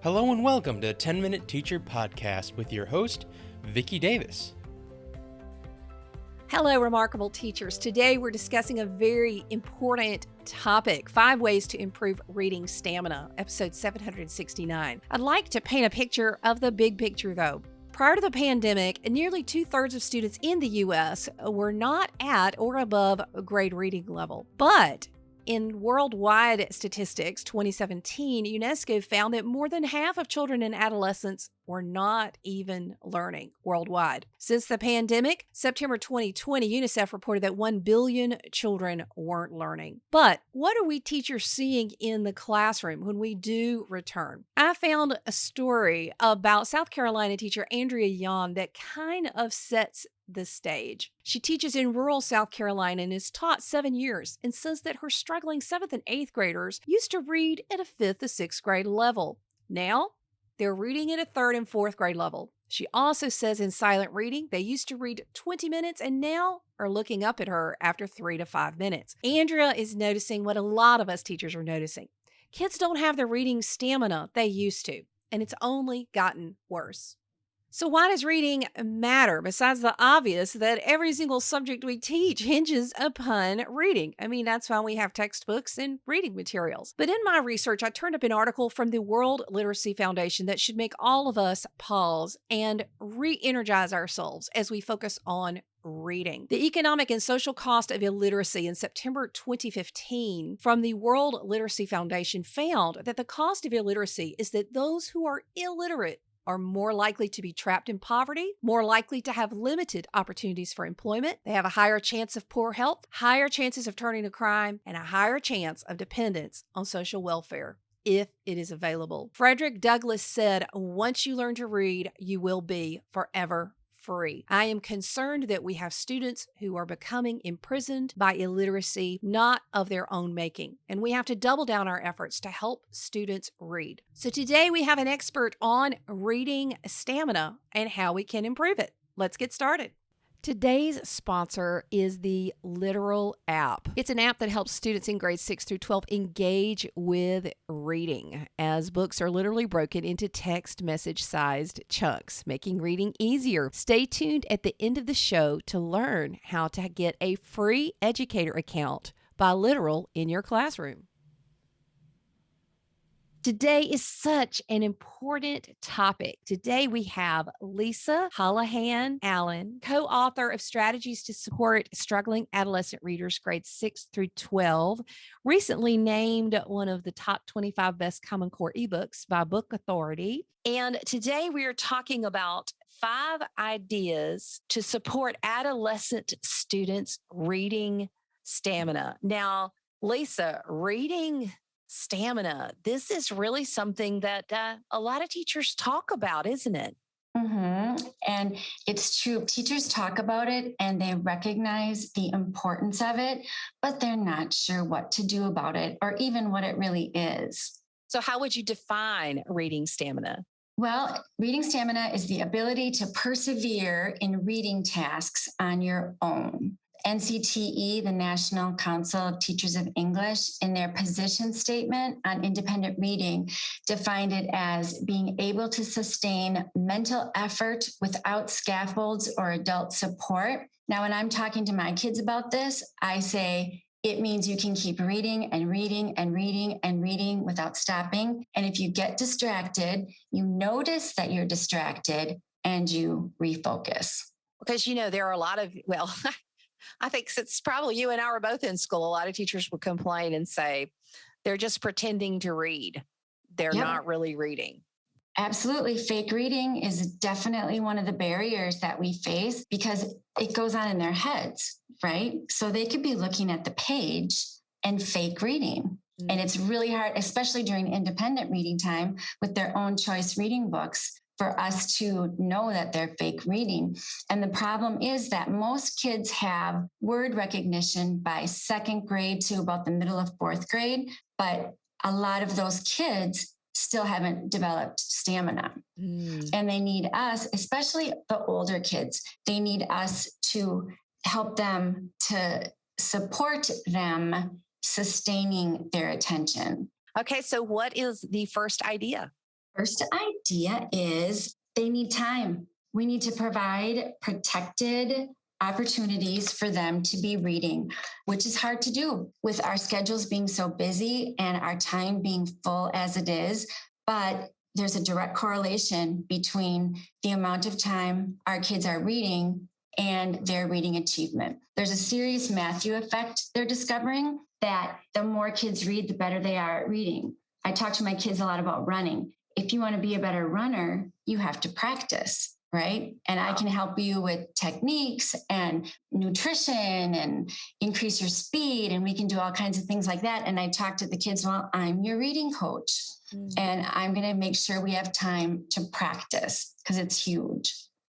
Hello and welcome to 10-Minute Teacher Podcast with your host, Vicki Davis. Hello, remarkable teachers. Today we're discussing a very important topic, 5 ways to improve reading stamina, episode 769. I'd like to paint a picture of the big picture though. Prior to the pandemic, nearly 2/3 of students in the U.S. were not at or above grade reading level. But in worldwide statistics 2017, UNESCO found that more than half of children and adolescents were not even learning worldwide. Since the pandemic, September 2020, UNICEF reported that 1 billion children weren't learning. But what are we teachers seeing in the classroom when we do return? I found a story about South Carolina teacher Andrea Yon that kind of sets the stage. She teaches in rural South Carolina and has taught 7 years and says that her struggling 7th and 8th graders used to read at a 5th to 6th grade level. Now, they're reading at a 3rd and 4th grade level. She also says in silent reading, they used to read 20 minutes and now are looking up at her after 3 to 5 minutes. Andrea is noticing what a lot of us teachers are noticing. Kids don't have the reading stamina they used to, and it's only gotten worse. So why does reading matter besides the obvious that every single subject we teach hinges upon reading? I mean, that's why we have textbooks and reading materials. But in my research, I turned up an article from the World Literacy Foundation that should make all of us pause and re-energize ourselves as we focus on reading. The economic and social cost of illiteracy in September 2015 from the World Literacy Foundation found that the cost of illiteracy is that those who are illiterate are more likely to be trapped in poverty, more likely to have limited opportunities for employment. They have a higher chance of poor health, higher chances of turning to crime, and a higher chance of dependence on social welfare if it is available. Frederick Douglass said, "Once you learn to read, you will be forever free." I am concerned that we have students who are becoming imprisoned by illiteracy, not of their own making. And we have to double down our efforts to help students read. So today we have an expert on reading stamina and how we can improve it. Let's get started. Today's sponsor is the Literal app. It's an app that helps students in grades 6 through 12 engage with reading, as books are literally broken into text message-sized chunks, making reading easier. Stay tuned at the end of the show to learn how to get a free educator account by Literal in your classroom. Today is such an important topic. Today we have Lisa Holohan Allen, co-author of Strategies to Support Struggling Adolescent Readers grades 6 through 12, recently named one of the top 25 best Common Core ebooks by Book Authority. And today we are talking about 5 ideas to support adolescent students' reading stamina. Now, Lisa, reading stamina. This is really something that a lot of teachers talk about, isn't it? And it's true. Teachers talk about it and they recognize the importance of it, but they're not sure what to do about it or even what it really is. So how would you define reading stamina? Well, reading stamina is the ability to persevere in reading tasks on your own. NCTE, the National Council of Teachers of English, in their position statement on independent reading, defined it as being able to sustain mental effort without scaffolds or adult support. Now, when I'm talking to my kids about this, I say it means you can keep reading and reading and reading and reading without stopping. And if you get distracted, you notice that you're distracted and you refocus. Because, there are a lot of, I think since probably you and I were both in school, a lot of teachers would complain and say, they're just pretending to read. They're not really reading. Absolutely. Fake reading is definitely one of the barriers that we face because it goes on in their heads, right? So they could be looking at the page and fake reading. Mm-hmm. And it's really hard, especially during independent reading time with their own choice reading books, for us to know that they're fake reading. And the problem is that most kids have word recognition by 2nd grade to about the middle of 4th grade, but a lot of those kids still haven't developed stamina. And they need us, especially the older kids, they need us to help them, to support them sustaining their attention. Okay, so what is the first idea? First idea is they need time. We need to provide protected opportunities for them to be reading, which is hard to do with our schedules being so busy and our time being full as it is. But there's a direct correlation between the amount of time our kids are reading and their reading achievement. There's a serious Matthew effect they're discovering that the more kids read, the better they are at reading. I talk to my kids a lot about running. If you want to be a better runner, you have to practice, right? And I can help you with techniques and nutrition and increase your speed. And we can do all kinds of things like that. And I talk to the kids, well, I'm your reading coach. And I'm going to make sure we have time to practice because it's huge.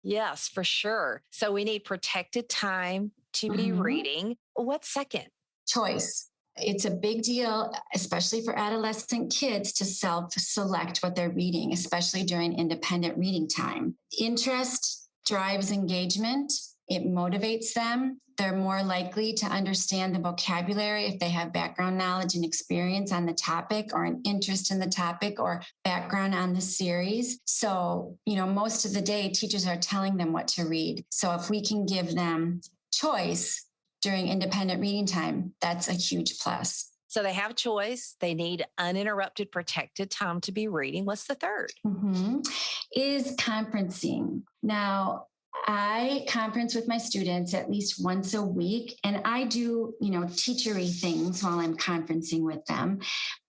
Yes, for sure. So we need protected time to be reading. What's second? Choice. It's a big deal, especially for adolescent kids, to self-select what they're reading, especially during independent reading time. Interest drives engagement. It motivates them. They're more likely to understand the vocabulary if they have background knowledge and experience on the topic or an interest in the topic or background on the series. So, most of the day, teachers are telling them what to read. So if we can give them choice during independent reading time, that's a huge plus. So they have choice. They need uninterrupted, protected time to be reading. What's the third? Is conferencing. Now, I conference with my students at least once a week, and I do, teachery things while I'm conferencing with them.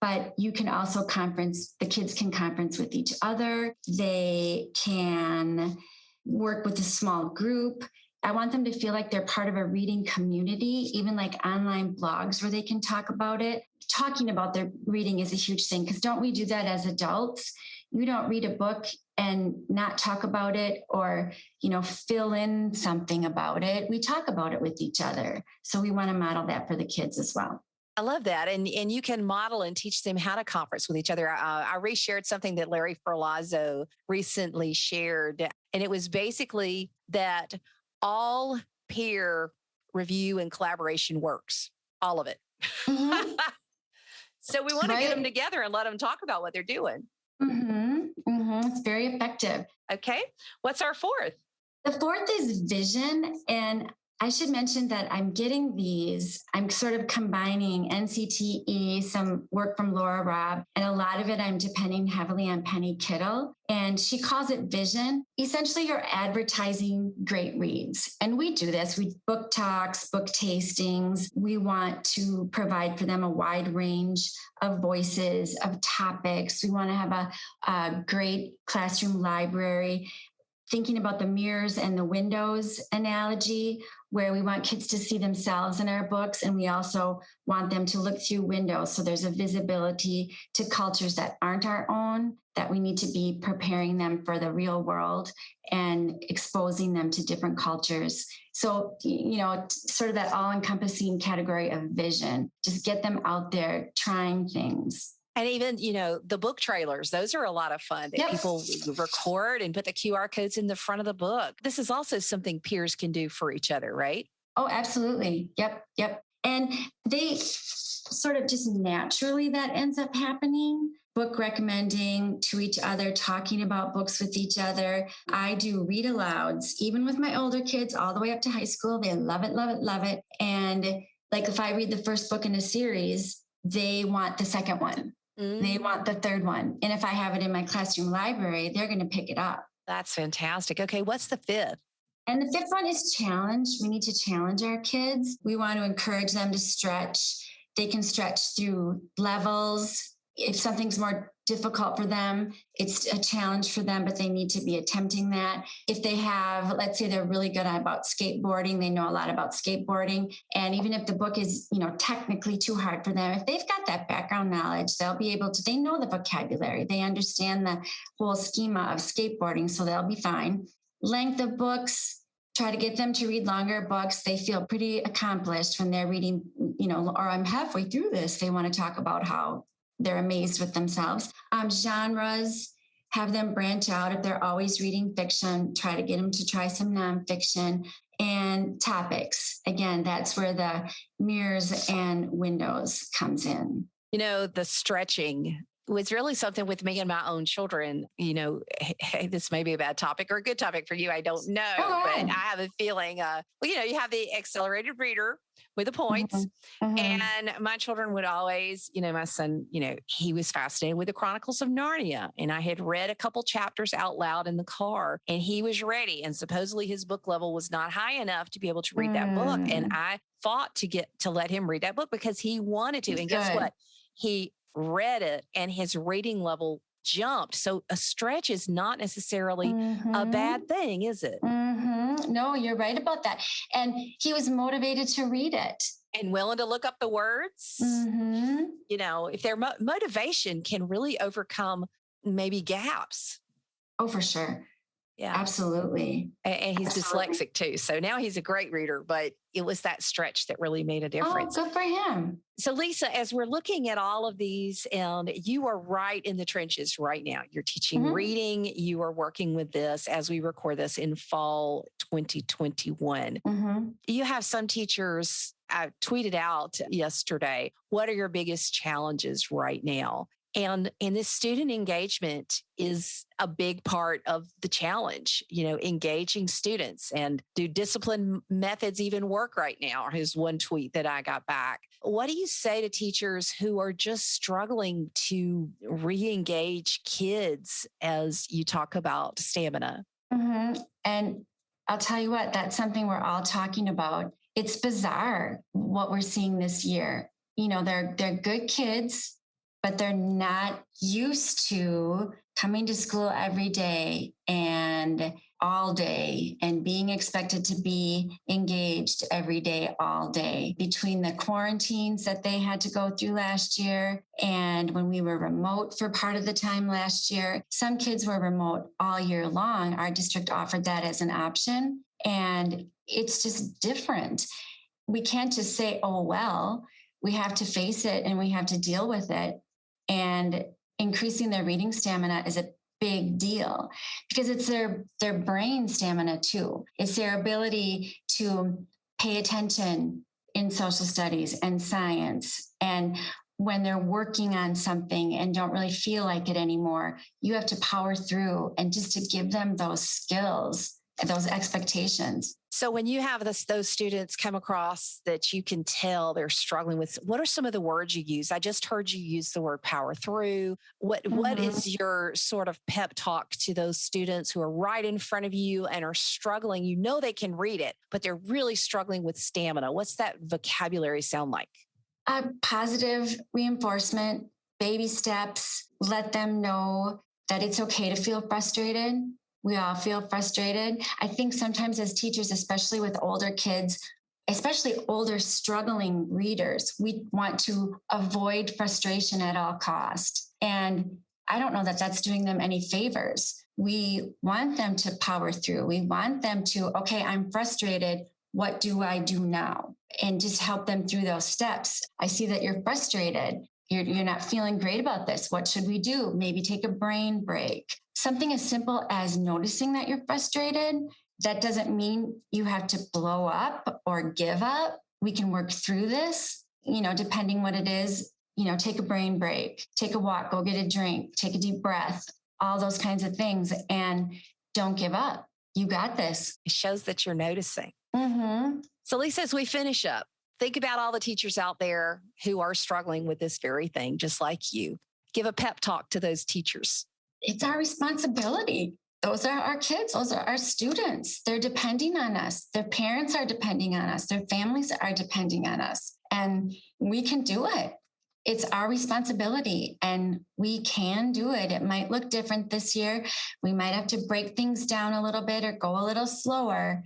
But you can also the kids can conference with each other. They can work with a small group. I want them to feel like they're part of a reading community, even like online blogs where they can talk about it. Talking about their reading is a huge thing because don't we do that as adults? You don't read a book and not talk about it or, fill in something about it. We talk about it with each other. So we want to model that for the kids as well. I love that. And you can model and teach them how to conference with each other. I reshared something that Larry Ferlazzo recently shared. And it was basically that all peer review and collaboration works, all of it. So we want to get them together and let them talk about what they're doing. It's very effective. Okay. What's our fourth? The fourth is vision. And I should mention that I'm sort of combining NCTE, some work from Laura Robb, and a lot of it I'm depending heavily on Penny Kittle. And she calls it vision. Essentially, you're advertising great reads. And we do this. We book talks, book tastings. We want to provide for them a wide range of voices, of topics. We want to have a great classroom library. Thinking about the mirrors and the windows analogy, where we want kids to see themselves in our books, and we also want them to look through windows. So there's a visibility to cultures that aren't our own, that we need to be preparing them for the real world and exposing them to different cultures. So, sort of that all-encompassing category of vision, just get them out there trying things. And even, the book trailers, those are a lot of fun that people record and put the QR codes in the front of the book. This is also something peers can do for each other, right? Oh, absolutely. Yep. And they sort of just naturally that ends up happening. Book recommending to each other, talking about books with each other. I do read alouds, even with my older kids all the way up to high school. They love it, love it, love it. And like if I read the first book in a series, they want the second one. They want the third one. And if I have it in my classroom library, they're going to pick it up. That's fantastic. Okay, what's the fifth? And the fifth one is challenge. We need to challenge our kids. We want to encourage them to stretch. They can stretch through levels. If something's more difficult for them, it's a challenge for them, but they need to be attempting that. If they have, let's say they're really good about skateboarding, they know a lot about skateboarding. And even if the book is, technically too hard for them, if they've got that background knowledge, they know the vocabulary. They understand the whole schema of skateboarding, so they'll be fine. Length of books, try to get them to read longer books. They feel pretty accomplished when they're reading, or I'm halfway through this. They want to talk about how they're amazed with themselves. Genres, have them branch out. If they're always reading fiction, try to get them to try some nonfiction. And topics. Again, that's where the mirrors and windows comes in. The stretching was really something with me and my own children. Hey, this may be a bad topic or a good topic for you. I don't know, but I have a feeling, you have the accelerated reader with the points. And my children would always, my son, he was fascinated with the Chronicles of Narnia. And I had read a couple chapters out loud in the car and he was ready. And supposedly his book level was not high enough to be able to read that book. And I fought to let him read that book because he wanted to. And guess what? He read it and his reading level jumped. So a stretch is not necessarily a bad thing, is it? No, you're right about that. And he was motivated to read it. And willing to look up the words. If their motivation can really overcome maybe gaps. Oh, for sure. Yeah, absolutely. And he's dyslexic too. So now he's a great reader, but it was that stretch that really made a difference. Oh, good for him. So Lisa, as we're looking at all of these, and you are right in the trenches right now, you're teaching reading, you are working with this as we record this in fall 2021. You have some teachers, I tweeted out yesterday, what are your biggest challenges right now? And this student engagement is a big part of the challenge, engaging students. And do discipline methods even work right now? Here's one tweet that I got back. What do you say to teachers who are just struggling to re-engage kids as you talk about stamina? And I'll tell you what, that's something we're all talking about. It's bizarre what we're seeing this year. They're good kids, but they're not used to coming to school every day and all day and being expected to be engaged every day, all day. Between the quarantines that they had to go through last year and when we were remote for part of the time last year, some kids were remote all year long. Our district offered that as an option, and it's just different. We can't just say, oh, well, we have to face it and we have to deal with it. And increasing their reading stamina is a big deal because it's their brain stamina too. It's their ability to pay attention in social studies and science. And when they're working on something and don't really feel like it anymore, you have to power through and just to give them those skills, those expectations. So when you have those students come across that you can tell they're struggling with, what are some of the words you use? I just heard you use the word power through. What is your sort of pep talk to those students who are right in front of you and are struggling? You know they can read it, but they're really struggling with stamina. What's that vocabulary sound like? Positive reinforcement, baby steps, let them know that it's okay to feel frustrated. We all feel frustrated. I think sometimes as teachers, especially with older kids, especially older struggling readers, we want to avoid frustration at all costs. And I don't know that that's doing them any favors. We want them to power through. We want them to, okay, I'm frustrated. What do I do now? And just help them through those steps. I see that you're frustrated. You're not feeling great about this. What should we do? Maybe take a brain break. Something as simple as noticing that you're frustrated. That doesn't mean you have to blow up or give up. We can work through this, depending what it is, take a brain break, take a walk, go get a drink, take a deep breath, all those kinds of things. And don't give up. You got this. It shows that you're noticing. So Lisa, as we finish up, think about all the teachers out there who are struggling with this very thing, just like you. Give a pep talk to those teachers. It's our responsibility. Those are our kids. Those are our students. They're depending on us. Their parents are depending on us. Their families are depending on us. And we can do it. It's our responsibility and we can do it. It might look different this year. We might have to break things down a little bit or go a little slower,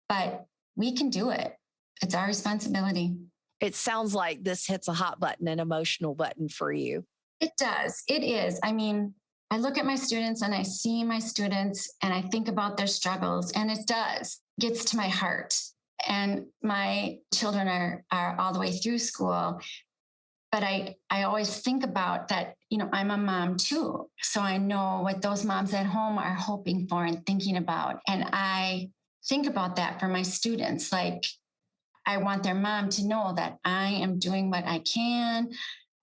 but we can do it. It's our responsibility. It sounds like this hits a hot button, an emotional button for you. It does. It is. I mean, I look at my students and I see my students and I think about their struggles, and it gets to my heart. And my children are all the way through school. But I always think about that, I'm a mom too. So I know what those moms at home are hoping for and thinking about. And I think about that for my students. Like, I want their mom to know that I am doing what I can.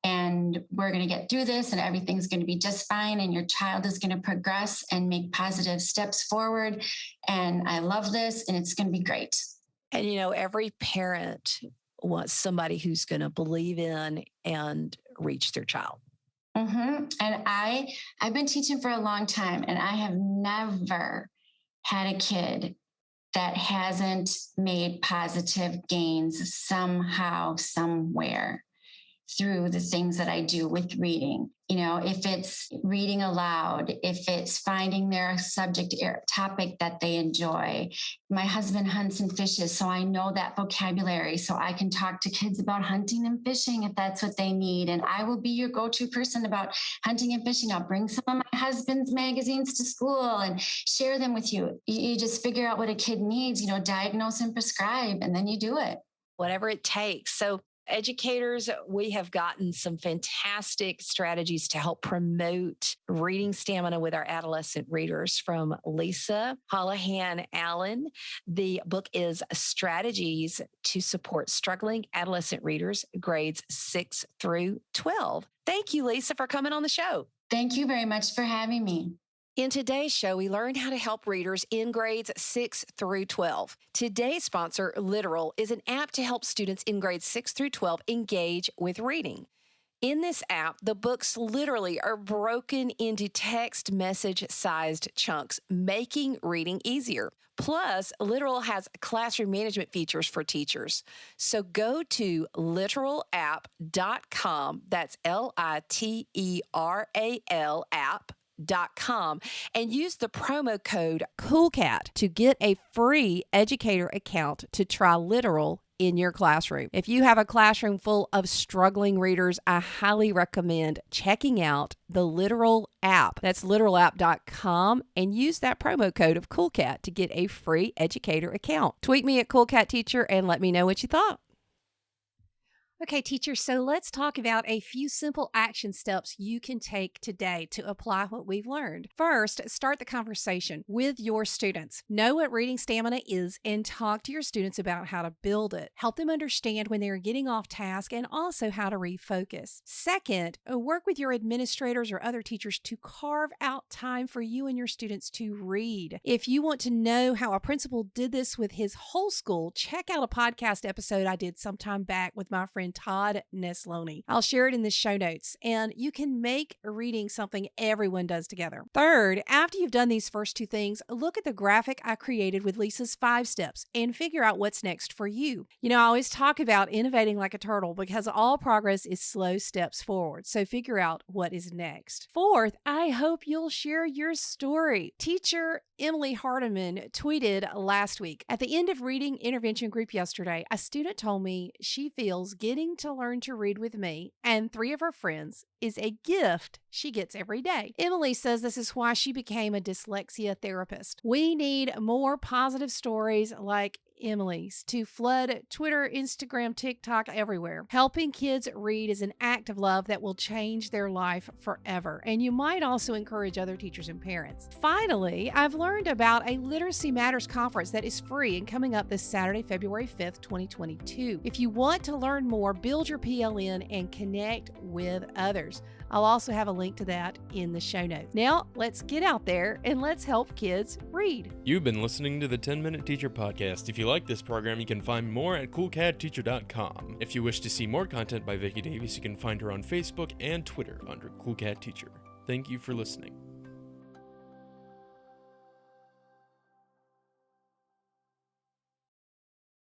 and we're going to get through this and everything's going to be just fine. And your child is going to progress and make positive steps forward. And I love this and it's going to be great. And, every parent wants somebody who's going to believe in and reach their child. Mm-hmm. And I've been teaching for a long time, and I have never had a kid that hasn't made positive gains somehow, somewhere through the things that I do with reading. If it's reading aloud, if it's finding their subject topic that they enjoy. My husband hunts and fishes, so I know that vocabulary, so I can talk to kids about hunting and fishing if that's what they need. And I will be your go-to person about hunting and fishing. I'll bring some of my husband's magazines to school and share them with you. You just figure out what a kid needs, diagnose and prescribe, and then you do it. Whatever it takes. So educators, we have gotten some fantastic strategies to help promote reading stamina with our adolescent readers from Lisa Holohan Allen. The book is Strategies to Support Struggling Adolescent Readers, grades 6 through 12. Thank you, Lisa, for coming on the show. Thank you very much for having me. In today's show, we learned how to help readers in grades 6 through 12. Today's sponsor, Literal, is an app to help students in grades 6 through 12 engage with reading. In this app, the books literally are broken into text message-sized chunks, making reading easier. Plus, Literal has classroom management features for teachers. So go to literallapp.com, that's Literal app.com, and use the promo code COOLCAT to get a free educator account to try Literal in your classroom. If you have a classroom full of struggling readers, I highly recommend checking out the Literal app. That's literallapp.com, and use that promo code of COOLCAT to get a free educator account. Tweet me at CoolCatTeacher and let me know what you thought. Okay, teachers, so let's talk about a few simple action steps you can take today to apply what we've learned. First, start the conversation with your students. Know what reading stamina is and talk to your students about how to build it. Help them understand when they're getting off task and also how to refocus. Second, work with your administrators or other teachers to carve out time for you and your students to read. If you want to know how a principal did this with his whole school, check out a podcast episode I did sometime back with my friend Todd Nesloni. I'll share it in the show notes, and you can make reading something everyone does together. Third, after you've done these first two things, look at the graphic I created with Lisa's 5 steps and figure out what's next for you. I always talk about innovating like a turtle because all progress is slow steps forward. So figure out what is next. Fourth, I hope you'll share your story. Teacher Emily Hardiman tweeted last week, at the end of reading intervention group yesterday, a student told me she feels getting to learn to read with me and 3 of her friends is a gift she gets every day. Emily says this is why she became a dyslexia therapist. We need more positive stories like Emily's to flood Twitter, Instagram, TikTok, everywhere. Helping kids read is an act of love that will change their life forever. And you might also encourage other teachers and parents. Finally, I've learned about a Literacy Matters conference that is free and coming up this Saturday, February 5th, 2022. If you want to learn more, build your PLN and connect with others. I'll also have a link to that in the show notes. Now, let's get out there and let's help kids read. You've been listening to the 10-Minute Teacher Podcast. If you like this program, you can find more at CoolCatTeacher.com. If you wish to see more content by Vicki Davis, you can find her on Facebook and Twitter under CoolCatTeacher. Thank you for listening.